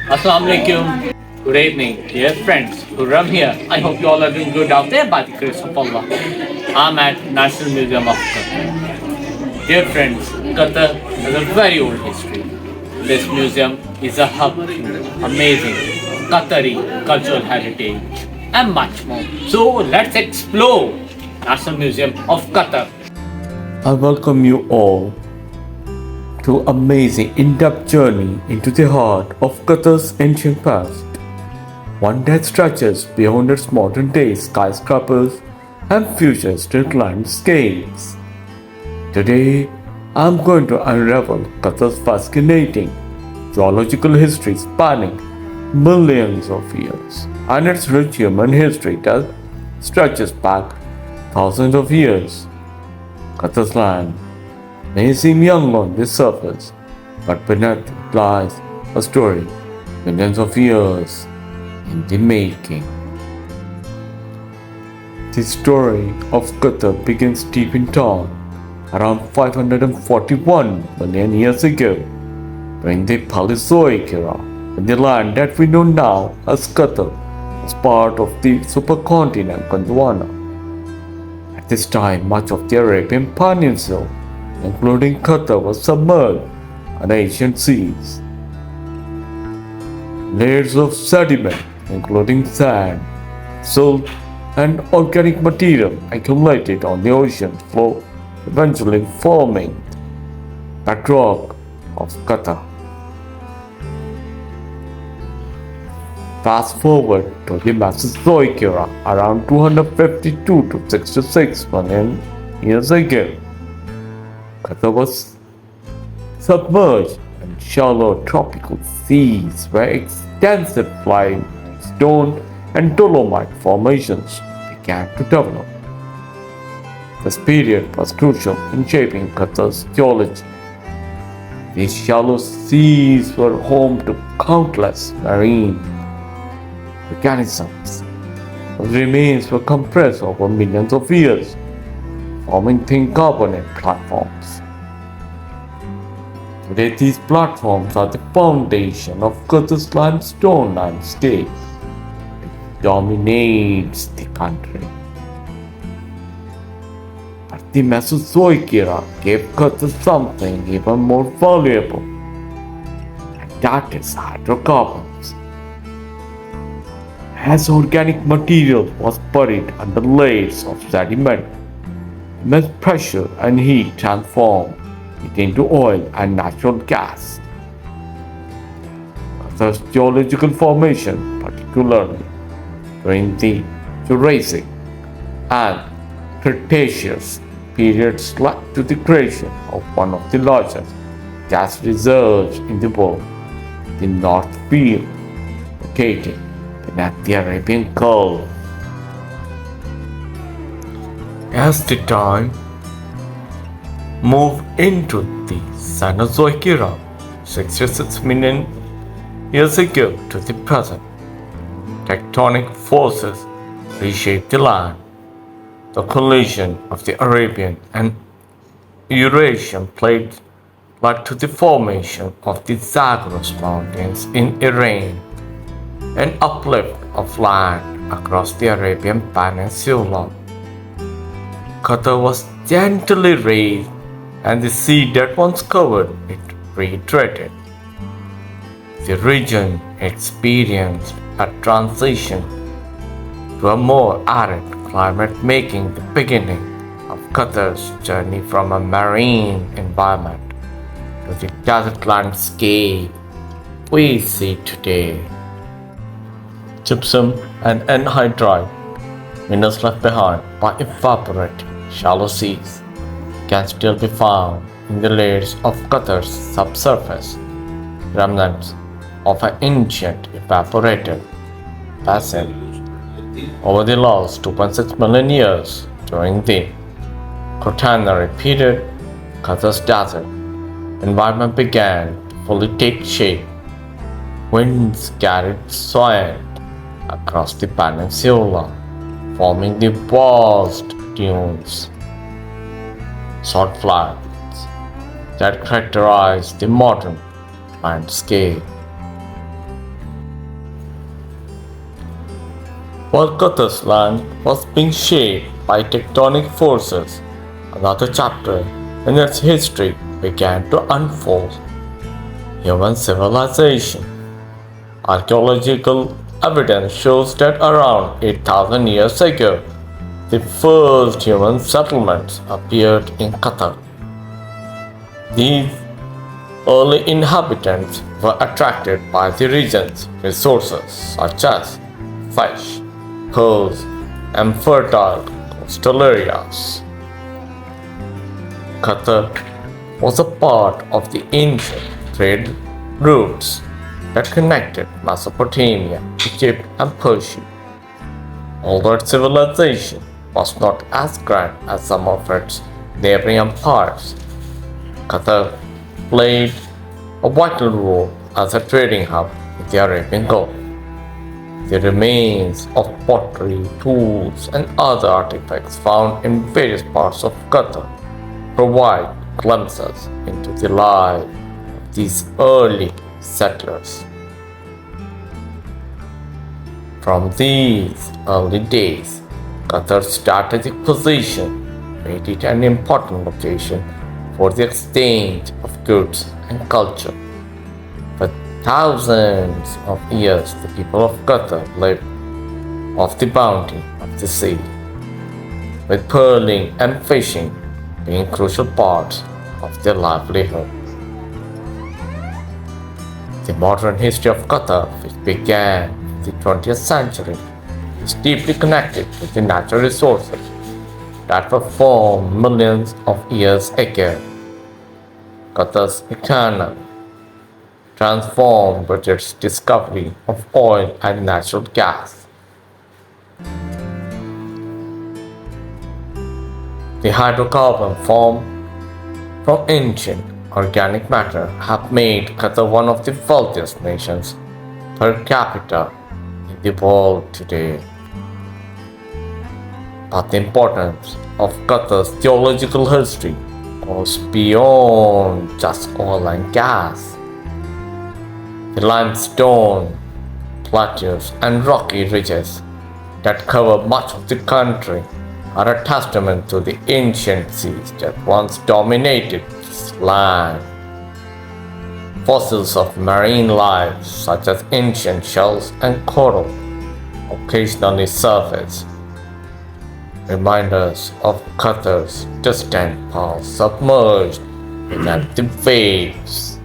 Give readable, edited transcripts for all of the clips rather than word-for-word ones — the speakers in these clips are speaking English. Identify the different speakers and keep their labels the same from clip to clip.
Speaker 1: Assalamu alaikum. Good evening, dear friends. Ram here. I hope you all are doing good out there by the grace of Allah. I'm at National Museum of Qatar. Dear friends, Qatar has a very old history. This museum is a hub to amazing Qatari cultural heritage and much more. So let's explore National Museum of Qatar.
Speaker 2: I welcome you all to amazing in-depth journey into the heart of Qatar's ancient past, one that stretches beyond its modern-day skyscrapers and futuristic landscapes. Today, I'm going to unravel Qatar's fascinating geological history spanning millions of years and its rich human history that stretches back thousands of years. Qatar's land may seem young on the surface, but beneath it lies a story millions of years in the making. The story of Qatar begins deep in time, around 541 million years ago, during the Palezoic Era, when the land that we know now as Qatar was part of the supercontinent Gondwana. At this time, much of the Arabian Peninsula, including Qatar, was submerged in ancient seas. Layers of sediment, including sand, silt, and organic material, accumulated on the ocean floor, eventually forming the bedrock of Qatar. Fast forward to the Mesozoic Era, around 252 to 66 million years ago. Qatar was submerged in shallow tropical seas where extensive limestone and dolomite formations began to develop. This period was crucial in shaping Qatar's geology. These shallow seas were home to countless marine organisms whose remains were compressed over millions of years, forming thin carbonate platforms. Today, these platforms are the foundation of Qatar's limestone landscape, which dominates the country. But the Mesozoic era gave Qatar something even more valuable, and that is hydrocarbons. As organic material was buried under layers of sediment, immense pressure and heat transformed it into oil and natural gas. Qatar's geological formation, particularly during the Jurassic and Cretaceous periods, led to the creation of one of the largest gas reserves in the world, the North Field, located beneath the Arabian Gulf. As the time moved into the Cenozoic era, 66 million years ago to the present, tectonic forces reshaped the land. The collision of the Arabian and Eurasian plates led to the formation of the Zagros Mountains in Iran, an uplift of land across the Arabian Peninsula. Qatar was gently raised, and the sea that once covered it retreated. The region experienced a transition to a more arid climate, making the beginning of Qatar's journey from a marine environment to the desert landscape we see today. Gypsum and anhydrite, minerals left behind by evaporating shallow seas, can still be found in the layers of Qatar's subsurface, remnants of an ancient evaporated basin. Over the last 2.6 million years, during the Quaternary period, Qatar's desert environment began to fully take shape. Winds carried soil across the peninsula, forming the vast dunes, salt flats that characterize the modern landscape. While Qatar's land was being shaped by tectonic forces, another chapter in its history began to unfold. Human civilization. Archaeological evidence shows that around 8,000 years ago, the first human settlements appeared in Qatar. These early inhabitants were attracted by the region's resources such as fish, pearls, and fertile coastal areas. Qatar was a part of the ancient trade routes that connected Mesopotamia, Egypt, and Persia. Although its civilization was not as grand as some of its neighboring empires, Qatar played a vital role as a trading hub in the Arabian Gulf. The remains of pottery, tools, and other artifacts found in various parts of Qatar provide glimpses into the life of these early settlers. From these early days, Qatar's strategic position made it an important location for the exchange of goods and culture. For thousands of years, the people of Qatar lived off the bounty of the sea, with pearling and fishing being crucial parts of their livelihood. The modern history of Qatar, which began in the 20th century, is deeply connected to the natural resources that were formed millions of years ago. Qatar's economy transformed with its discovery of oil and natural gas. The hydrocarbon formed from ancient organic matter have made Qatar one of the wealthiest nations per capita in the world today. But the importance of Qatar's geological history goes beyond just oil and gas. The limestone plateaus and rocky ridges that cover much of the country are a testament to the ancient seas that once dominated this land. Fossils of marine life, such as ancient shells and coral, occasionally surface, remind us of Qatar's distant past submerged beneath the waves.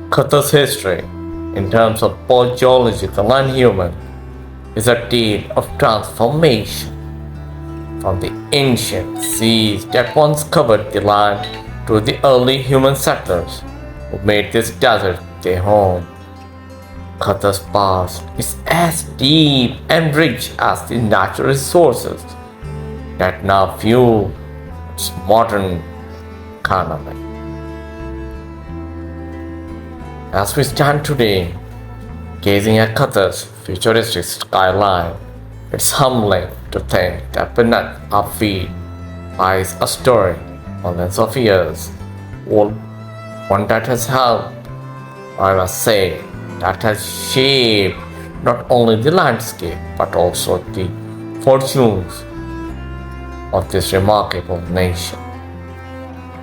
Speaker 2: Qatar's history, in terms of both geological and human, is a tale of transformation. From the ancient seas that once covered the land to the early human settlers who made this desert their home. Qatar's past is as deep and rich as the natural resources that now fuel its modern economy. As we stand today, gazing at Qatar's futuristic skyline, it's humbling to think that beneath our feet lies a story millions of years old, one that has helped, I must say, that has shaped not only the landscape but also the fortunes of this remarkable nation.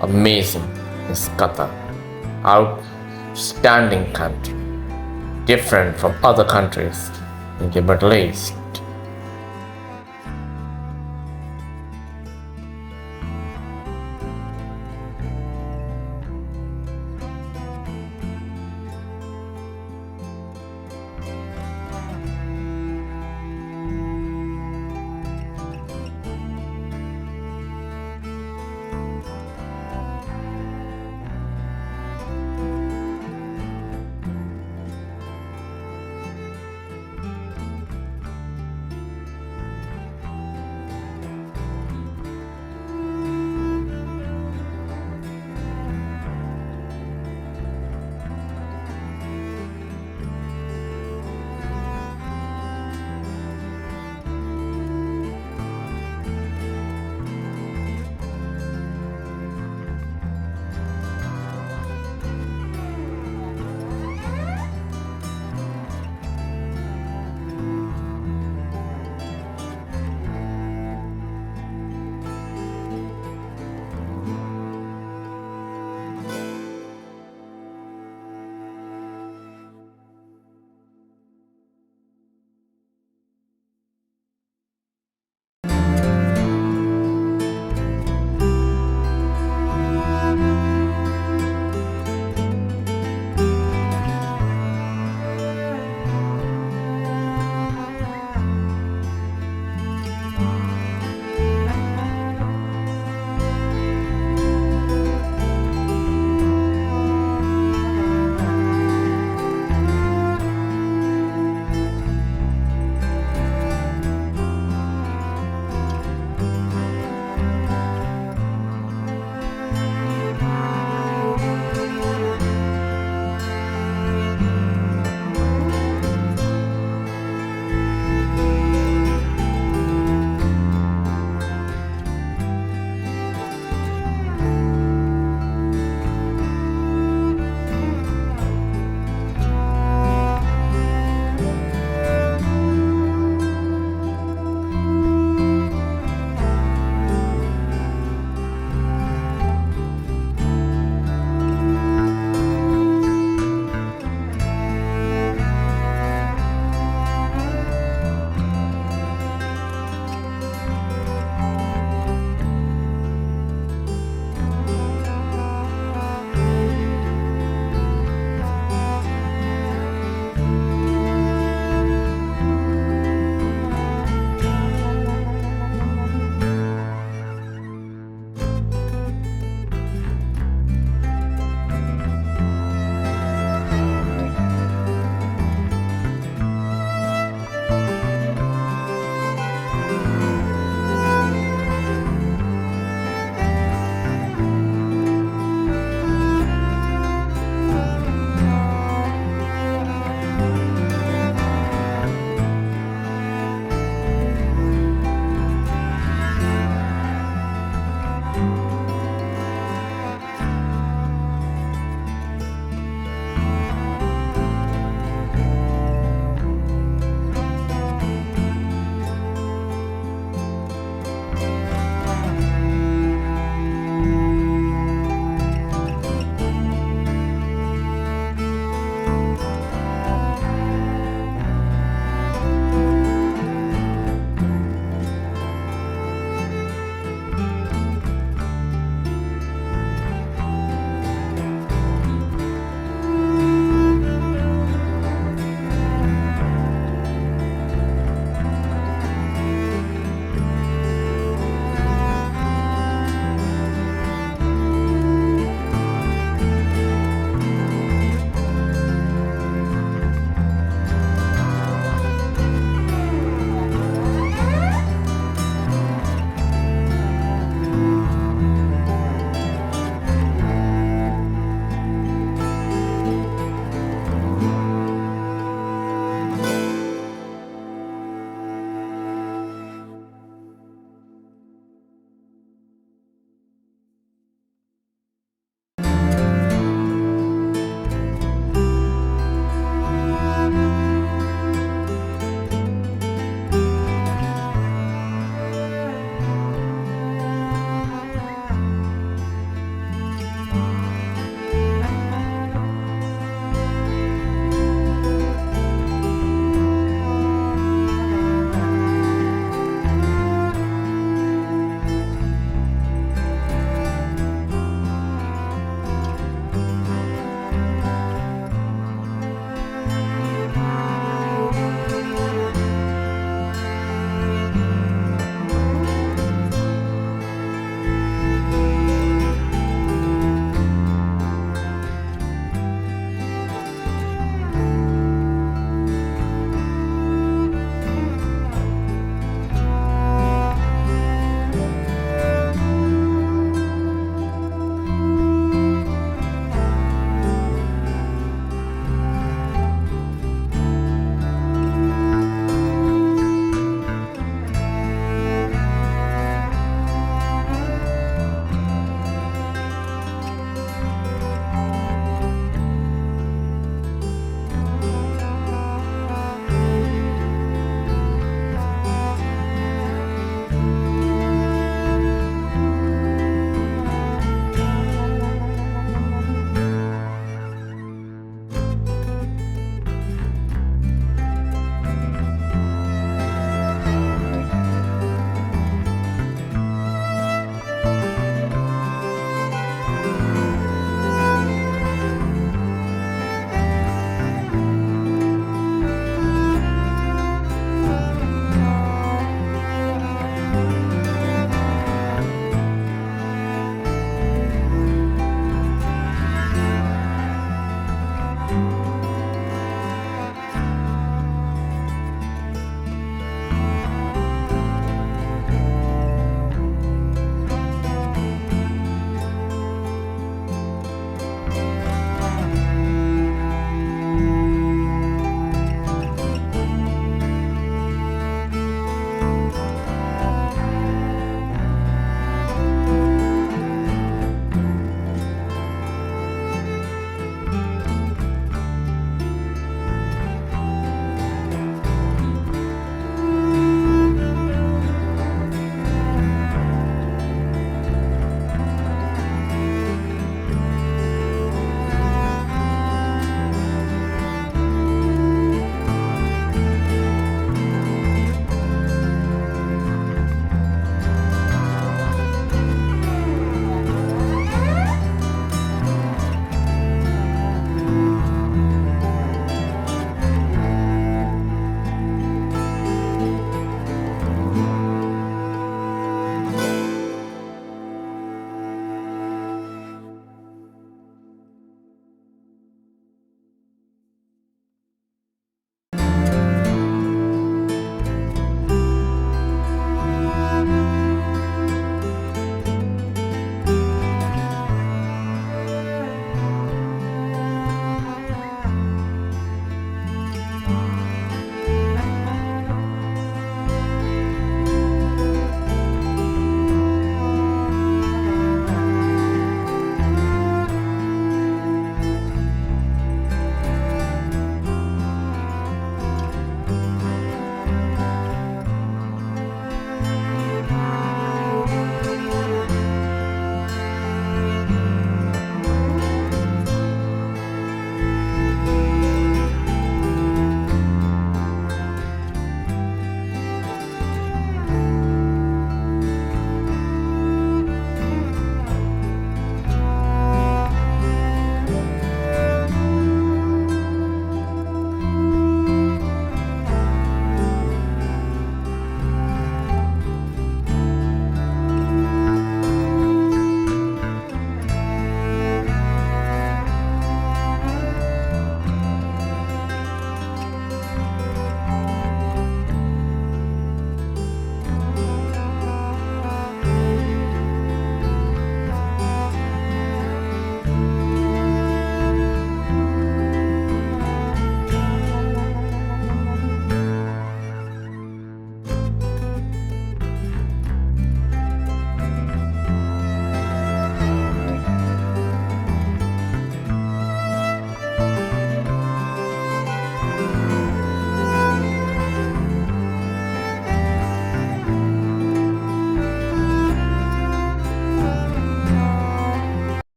Speaker 2: Amazing is Qatar, outstanding country, different from other countries in the Middle East.